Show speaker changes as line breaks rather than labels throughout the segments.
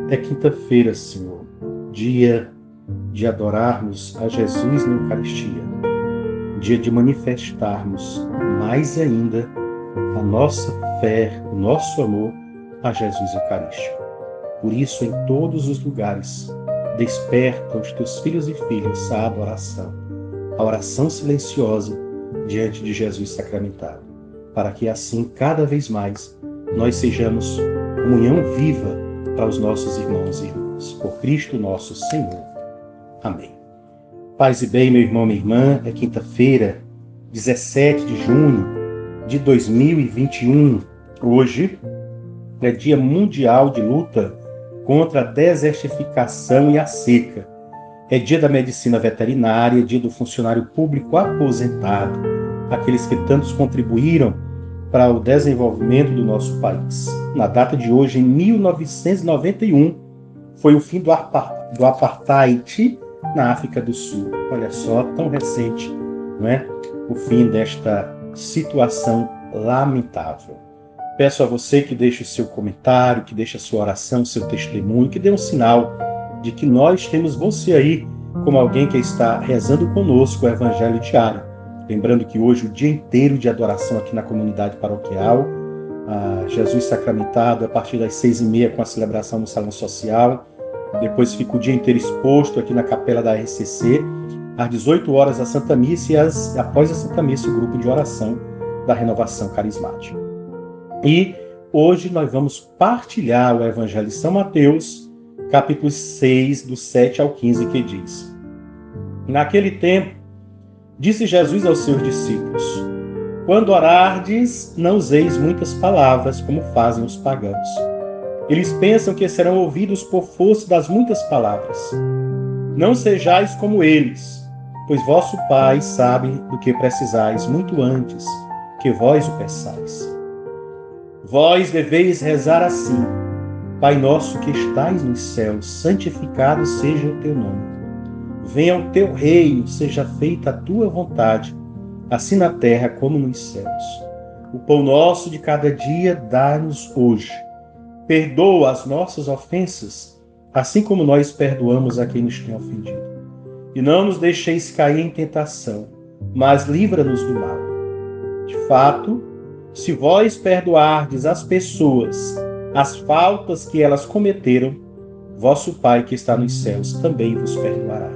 É quinta-feira, Senhor, dia de adorarmos a Jesus na Eucaristia, dia de manifestarmos mais ainda a nossa fé, o nosso amor a Jesus Eucarístico. Por isso, em todos os lugares, desperta os teus filhos e filhas à adoração, a oração silenciosa diante de Jesus sacramentado, para que assim, cada vez mais, nós sejamos comunhão viva para os nossos irmãos e irmãs. Por Cristo nosso Senhor. Amém. Paz e bem, meu irmão, minha irmã, é quinta-feira, 17 de junho de 2021. Hoje é Dia Mundial de Luta contra a Desertificação e a Seca. É Dia da Medicina Veterinária, Dia do Funcionário Público Aposentado, aqueles que tantos contribuíram para o desenvolvimento do nosso país. Na data de hoje, em 1991, foi o fim do apartheid na África do Sul. Olha só, tão recente, não é? O fim desta situação lamentável. Peço a você que deixe o seu comentário, que deixe a sua oração, o seu testemunho, que dê um sinal de que nós temos você aí como alguém que está rezando conosco o Evangelho diário. Lembrando que hoje o dia inteiro de adoração aqui na comunidade paroquial, Jesus sacramentado a partir das 6h30 com a celebração no salão social. Depois fica o dia inteiro exposto aqui na capela da RCC, às 18 horas a Santa Missa e após a Santa Missa o grupo de oração da Renovação Carismática. E hoje nós vamos partilhar o Evangelho de São Mateus, capítulo 6, do 7 ao 15, que diz: Naquele tempo, disse Jesus aos seus discípulos: Quando orardes, não useis muitas palavras, como fazem os pagãos. Eles pensam que serão ouvidos por força das muitas palavras. Não sejais como eles, pois vosso Pai sabe do que precisais muito antes que vós o peçais. Vós deveis rezar assim: Pai nosso que estais nos céus, santificado seja o teu nome. Venha o teu reino, seja feita a tua vontade, assim na terra como nos céus. O pão nosso de cada dia dá-nos hoje. Perdoa as nossas ofensas, assim como nós perdoamos a quem nos tem ofendido. E não nos deixeis cair em tentação, mas livra-nos do mal. De fato, se vós perdoardes às pessoas as faltas que elas cometeram, vosso Pai que está nos céus também vos perdoará.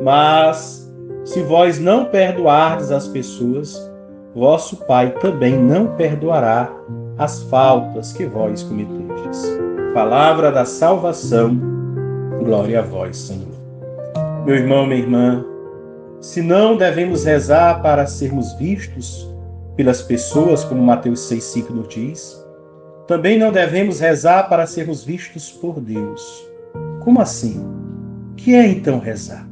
Mas, se vós não perdoardes as pessoas, vosso Pai também não perdoará as faltas que vós cometestes. Palavra da salvação, glória a vós, Senhor. Meu irmão, minha irmã, se não devemos rezar para sermos vistos pelas pessoas, como Mateus 6,5 nos diz, também não devemos rezar para sermos vistos por Deus. Como assim? O que é então rezar?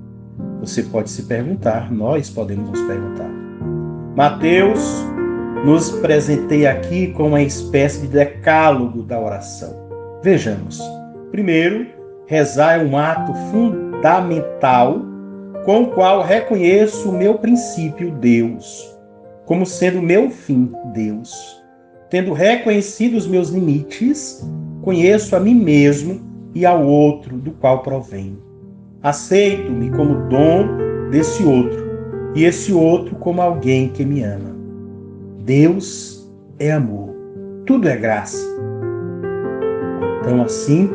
Você pode se perguntar, nós podemos nos perguntar. Mateus nos presenteia aqui com uma espécie de decálogo da oração. Vejamos. Primeiro, rezar é um ato fundamental com o qual reconheço o meu princípio, Deus, como sendo o meu fim, Deus. Tendo reconhecido os meus limites, conheço a mim mesmo e ao outro do qual provenho. Aceito-me como dom desse outro, e esse outro como alguém que me ama. Deus é amor, tudo é graça. Então, assim,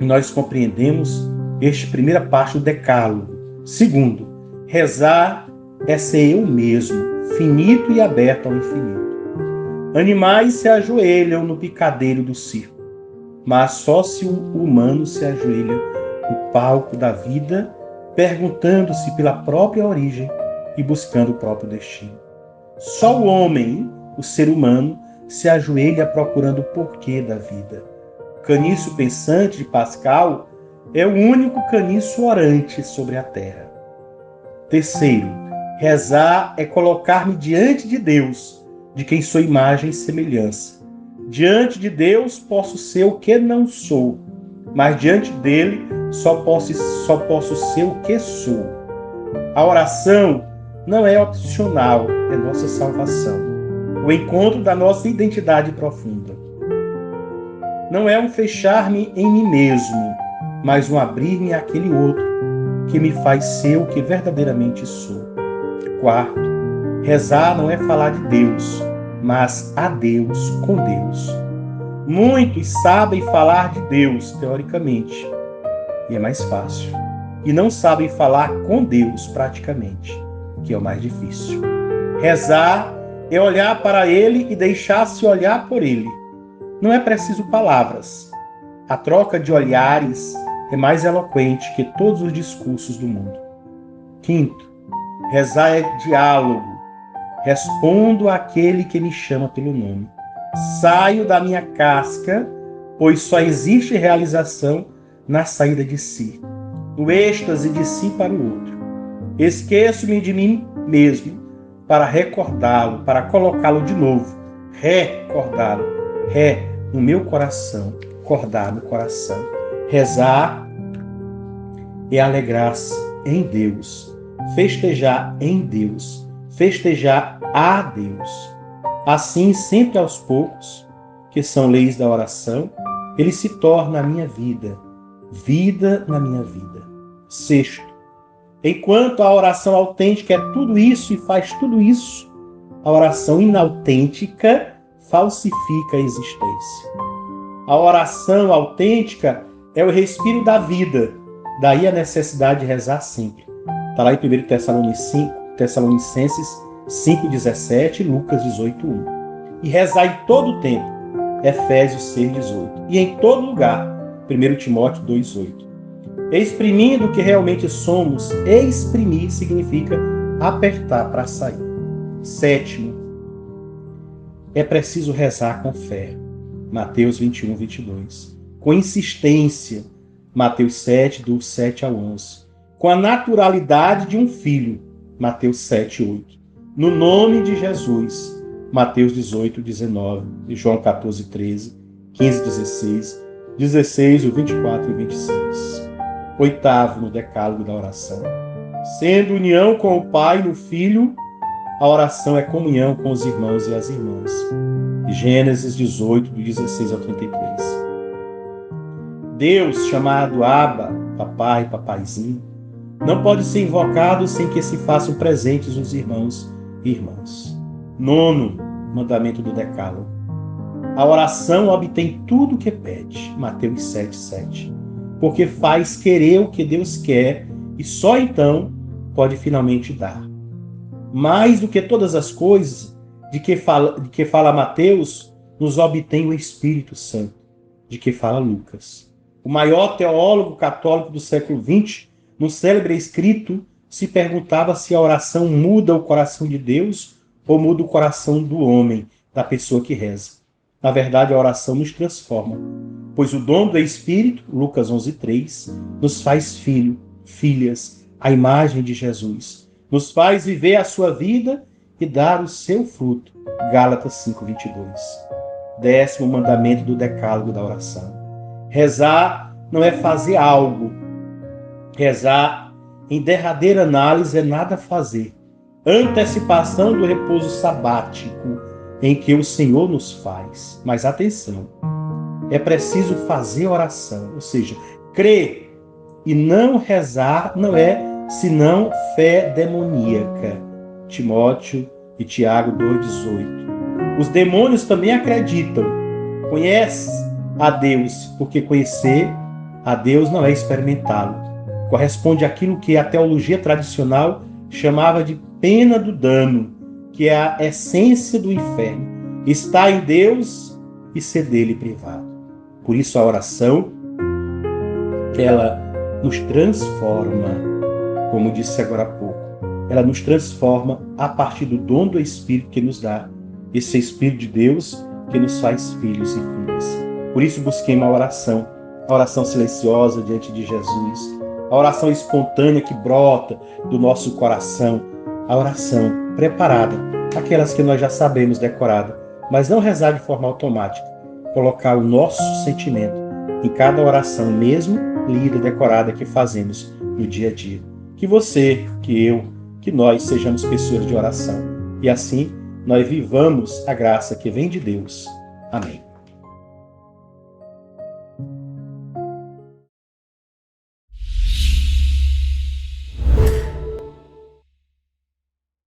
nós compreendemos esta primeira parte do decálogo. Segundo, rezar é ser eu mesmo, finito e aberto ao infinito. Animais se ajoelham no picadeiro do circo, mas só se o humano se ajoelha no palco da vida, perguntando-se pela própria origem e buscando o próprio destino. Só o homem, o ser humano, se ajoelha procurando o porquê da vida. O caniço pensante de Pascal é o único caniço orante sobre a terra. Terceiro, rezar é colocar-me diante de Deus, de quem sou imagem e semelhança. Diante de Deus posso ser o que não sou, mas diante dele só posso ser o que sou. A oração não é opcional, é nossa salvação, o encontro da nossa identidade profunda. não é um fechar-me em mim mesmo, mas um abrir-me àquele outro que me faz ser o que verdadeiramente sou. Quarto, rezar não é falar de Deus, mas a Deus com Deus. Muitos sabem falar de Deus, teoricamente, e é mais fácil. E não sabem falar com Deus, praticamente, que é o mais difícil. Rezar é olhar para Ele e deixar-se olhar por Ele. Não é preciso palavras. A troca de olhares é mais eloquente que todos os discursos do mundo. Quinto, rezar é diálogo. Respondo àquele que me chama pelo nome. Saio da minha casca, pois só existe realização na saída de si, no êxtase de si para o outro. Esqueço-me de mim mesmo para recordá-lo, para colocá-lo de novo, recordá-lo, no meu coração, acordar no coração. Rezar é alegrar-se em Deus, festejar em Deus, festejar a Deus. Assim, sempre aos poucos, que são leis da oração, ele se torna a minha vida, vida na minha vida. Sexto, enquanto a oração autêntica é tudo isso e faz tudo isso, a oração inautêntica falsifica a existência. A oração autêntica é o respiro da vida, daí a necessidade de rezar sempre. Está lá em 1 Tessalonicenses 5,17 e Lucas 18,1. E rezar em todo o tempo, Efésios 6,18. E em todo lugar, 1 Timóteo 2,8. Exprimindo o que realmente somos, exprimir significa apertar para sair. Sétimo, é preciso rezar com fé. Mateus 21:22. Com insistência, Mateus 7, do 7 ao 11. Com a naturalidade de um filho, Mateus 7:8. No nome de Jesus, Mateus 18:19, e João 14:13, 15:16, 16, 24 e 26. Oitavo, no decálogo da oração. Sendo união com o Pai no Filho, a oração é comunhão com os irmãos e as irmãs. Gênesis 18, do 16 ao 33. Deus, chamado Abba, papai, papaizinho, não pode ser invocado sem que se façam presentes os irmãos e irmãs. Nono mandamento do decálogo. A oração obtém tudo o que pede. Mateus 7:7. Porque faz querer o que Deus quer e só então pode finalmente dar. Mais do que todas as coisas de que fala Mateus, nos obtém o Espírito Santo, de que fala Lucas. O maior teólogo católico do século XX, no célebre escrito, se perguntava se a oração muda o coração de Deus ou muda o coração do homem, da pessoa que reza. Na verdade, a oração nos transforma, pois o dom do Espírito, Lucas 11:3, nos faz filhas, à imagem de Jesus. Nos faz viver a sua vida e dar o seu fruto. Gálatas 5:22. 10º mandamento do decálogo da oração. Rezar não é fazer algo. Rezar, em derradeira análise, é nada fazer. Antecipação do repouso sabático em que o Senhor nos faz. Mas atenção, é preciso fazer oração, ou seja, crer e não rezar não é senão fé demoníaca. Timóteo e Tiago 2,18. Os demônios também acreditam. Conhece a Deus, porque conhecer a Deus não é experimentá-lo. Corresponde àquilo que a teologia tradicional chamava de pena do dano, que é a essência do inferno. Está em Deus e ser dele privado. Por isso a oração, ela nos transforma, como disse agora há pouco. Ela nos transforma a partir do dom do Espírito que nos dá. Esse Espírito de Deus que nos faz filhos e filhas. Por isso busquemos a oração silenciosa diante de Jesus, a oração espontânea que brota do nosso coração, a oração preparada, aquelas que nós já sabemos decorada, mas não rezar de forma automática, colocar o nosso sentimento em cada oração, mesmo lida, decorada, que fazemos no dia a dia. Que você, que eu, que nós sejamos pessoas de oração e assim nós vivamos a graça que vem de Deus. Amém.